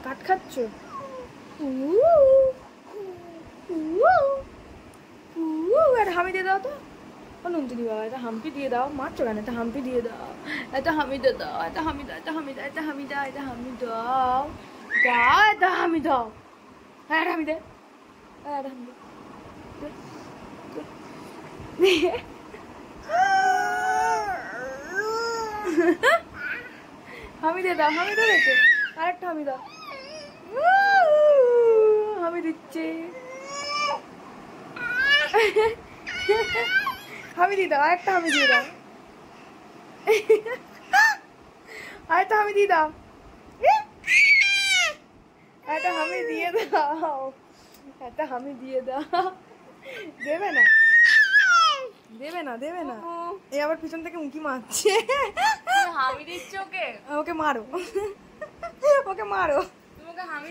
কাট খাচ্ছ? একটা হামি দিয়ে দাও তো। নন্দিনী বাবা একটা হাম্পি দিয়ে দাও। মারছো কেন? একটা হাম্পি দিয়ে দাও, একটা হামি দিয়ে দাও, একটা হামি দাও, একটা হামি দাও, একটা হামি দাও, একটা হামি দাও, দাও একটা হামি দাও। হ্যাঁ একটা হামি দে, হ্যাঁ একটা হামি দে। হামি দিয়ে দাও, হামি দিয়ে দেখো, আর একটা হামি দাও। হামি দিচ্ছে, হামি দিয়ে দাও, আরেকটা হামি দিয়ে দাও, আরেকটা হামি দিয়ে দাও, একটা হামি দিয়ে দাও, একটা হামি দিয়ে দাও। দেবে না, দেবে না, দেবে না। এই আবার পিছন থেকে উঁকি মারছে। হামি দিচ্ছ ওকে? ওকে মারো, ওকে মারো। তুমি ওকে হামি